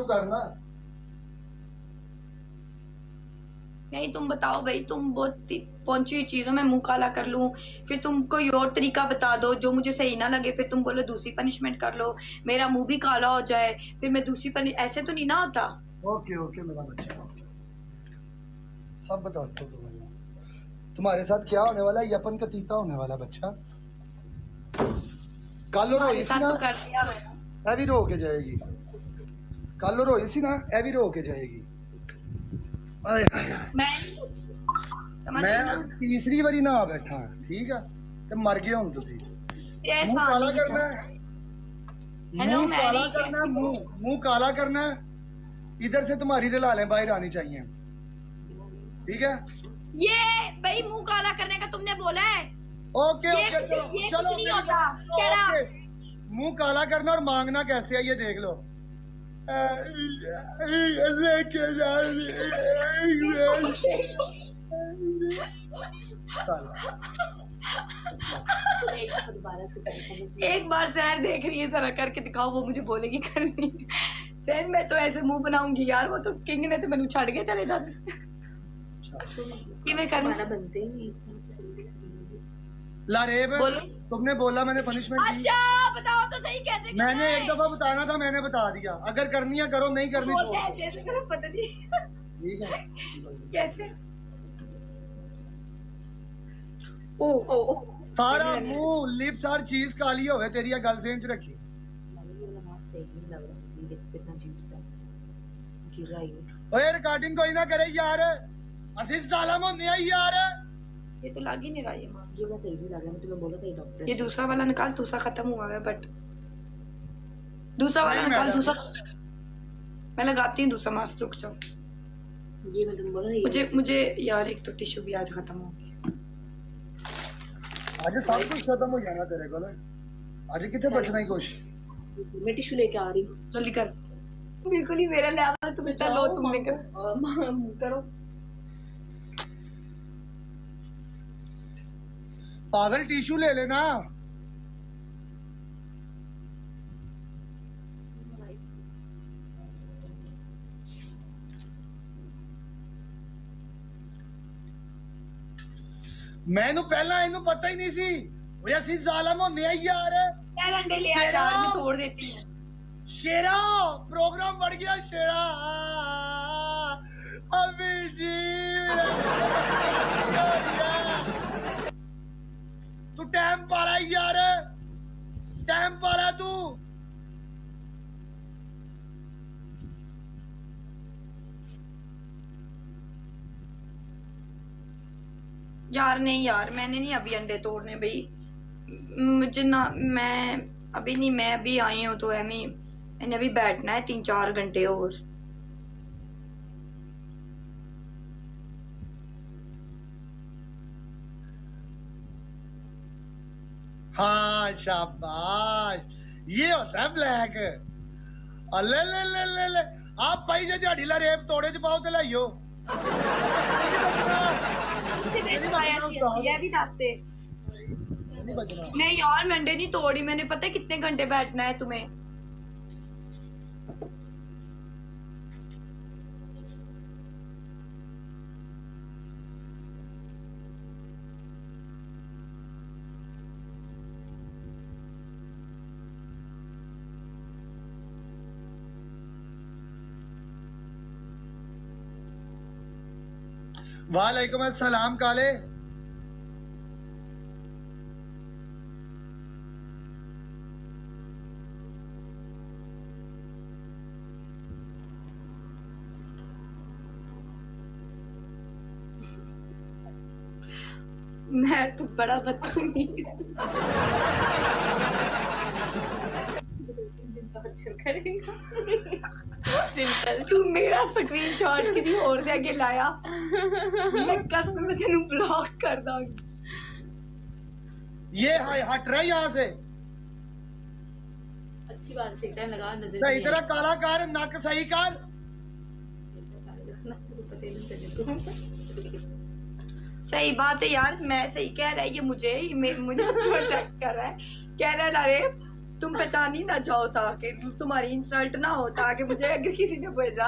करना। नहीं तुम बताओ भाई, तुम बहुत पहुंची हुई चीजों में मुंह काला कर लूं, फिर तुम कोई और तरीका बता दो जो मुझे सही ना लगे, फिर तुम बोलो दूसरी पनिशमेंट कर लो, मेरा मुंह भी काला हो जाए, फिर मैं दूसरी ऐसे तो नहीं ना होता। ओके ओके मेरा बच्चा, सब बता दो तुम्हारे साथ क्या होने वाला है। यपन का तीता होने वाला बच्चा। कल रोई सी ना, ए भी रो के जाएगी। कल रोई सी ना, ए भी रो के जाएगी। मैं तीसरी बारी ना बैठा, ठीक है, ते मर गए हुन तुसी। मुंह काला करना है, मुंह काला करना है, मुंह काला करना है। इधर से तुम्हारी रलालें बाहर आनी चाहिए, ठीक है। ये भाई मुंह काला करने का तुमने बोला है। ओके ओके चलो नहीं होता। मुंह काला करना और मांगना कैसे है ये देख लो। एक बार सैर देख रही है, जरा करके दिखाओ, वो मुझे बोलेगी करनी। सैर मैं तो ऐसे मुंह बनाऊंगी यार, वो तो किंग ने तो मैंने छाड़ के चले जाते। मैं करना बनते ही लारेब, तुमने बोला मैंने पनिशमेंट दी। अच्छा बताओ तो सही कैसे करना मैंने है? एक दफा बताना था, मैंने बता दिया। अगर करनी है करो, नहीं करनी छोड़। जैसे करो पता नहीं ठीक है कैसे। ओ सारा मुंह लिप्स हर चीज काली होवे तेरी गर्लफ्रेंड च रखी। ओए रिकॉर्डिंग कोई ना करे यार, असीं जालिम होने हैं यार। ये तो लग ही नहीं रहा ये मास्क। ये मैं सही नहीं लगा, मैं तुम्हें बोला था ये डॉक्टर। ये दूसरा वाला निकाल, दूसरा खत्म हुआ है बट दूसरा वाला निकाल। दूसरा मैं लगाती हूँ दूसरा मास्क। रुक जाओ, ये मैं तुम्हें बोला था। मुझे यार एक तो टिश्यू भी आज खत्म हो गया। आज सब कुछ खत्म हो जाना तेरे को। आज कितने बचना ही कुछ। मैं टिश्यू लेके आ रही हूँ, जल्दी कर। बिल्कुल ही मेरा लेवल तुम इतना लो, तुमने करो। पागल टिश्यू ले लेना। मैनू पहला इनू पता ही नहीं सी, वो असि जालिम होने हैं यार। अंडे ले आया यार, मैं तोड़ देती हूँ। शेरा प्रोग्राम बढ़ गया शेरा। अभी जी तू टाइम पाला यार, टाइम पाला तू। यार नहीं यार, मैंने नहीं अभी अंडे तोड़ने भाई, मुझे ना, मैं अभी नहीं, मैं अभी आई हूँ तो मैंने अभी बैठना है 3-4 घंटे और। हाँ शाबाश, ये होता है ब्लैक। ले ले ले ले ले आप भाई जे दिहाड़ी ला रेप तोड़े च पाओ ते लाइयो। नहीं यार मैं अंडे नहीं तोड़ी, मैंने पता है कितने घंटे बैठना है तुम्हें। वालेकुम अस्सलाम काले। मैं तो बड़ा बदतमीज सिंपल। तू मेरा स्क्रीनशॉट किसी और से आगे लाया, मैं कसम में तेनू ब्लॉक कर दूंगी। ये हाय हट रहा यहाँ से। अच्छी बात से टाइम लगा, नजर सही तरह काला कर, नक सही कर। सही बात है यार, मैं सही कह रहा है ये, मुझे प्रोटेक्ट कर रहा है, कह रहा है अरे तुम पहचान ही ना जाओ ताकि तुम्हारी इंसल्ट ना हो, ताकि मुझे अगर किसी ने भेजा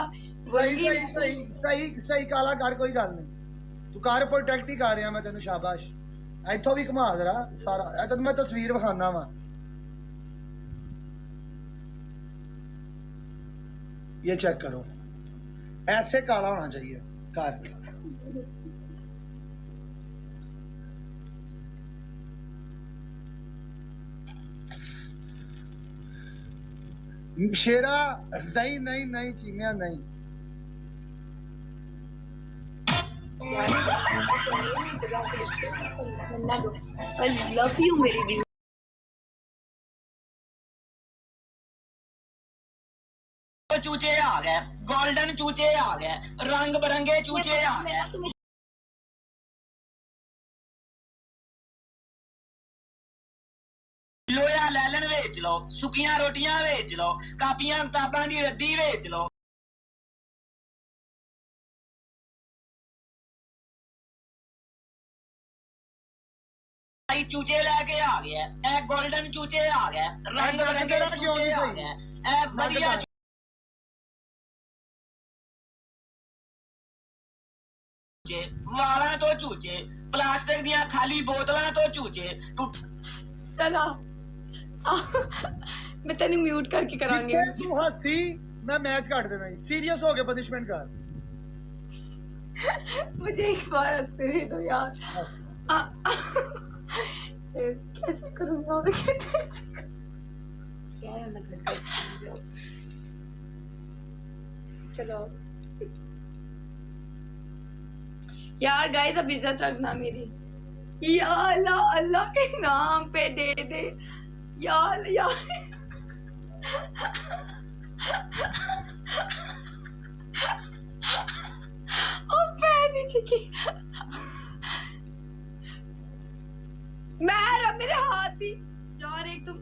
सही काला कर, कोई गल नहीं, तू कर प्रोटेक्ट ही कर रहा मैं तेन, शाबाश। इथों भी घुमा जरा सारा, तेन मैं तस्वीर विखाना वा, ये चेक करो, ऐसे काला होना चाहिए कर। शेरा नहीं नहीं नहीं चीमिया नहीं, I love you मेरी भी। चूचे आ गए, गोल्डन चूचे आ गए, रंग बिरंगे चूचे आ गए। लोया लैलन बेच लो, सुखियां रोटियां बेच लो, कापियां किताबां दी रद्दी बेच लो। चूचे लैके आ गया, ए गोल्डन चूचे आ गए, रंग बिरंगे चूचे आ गए, ए बढ़िया चूचे, वाला तो चूचे, प्लास्टिक दियां खाली बोतलां तो चूचे। चला मैं तेन म्यूट करके करांगी। जितने तू हंसी मैं मैच काट देना, सीरियस हो गया, पनिशमेंट कर। मुझे एक बार हंसते दे दो यार। कैसे करूँगा मैं, क्या है मतलब, चलो यार गाइस, अब इज्जत रखना मेरी, या अल्लाह, अल्लाह के नाम पे दे दे यार यार। ओ पैर नीचे की, मैं मेरे हाथ भी यार, एक तुम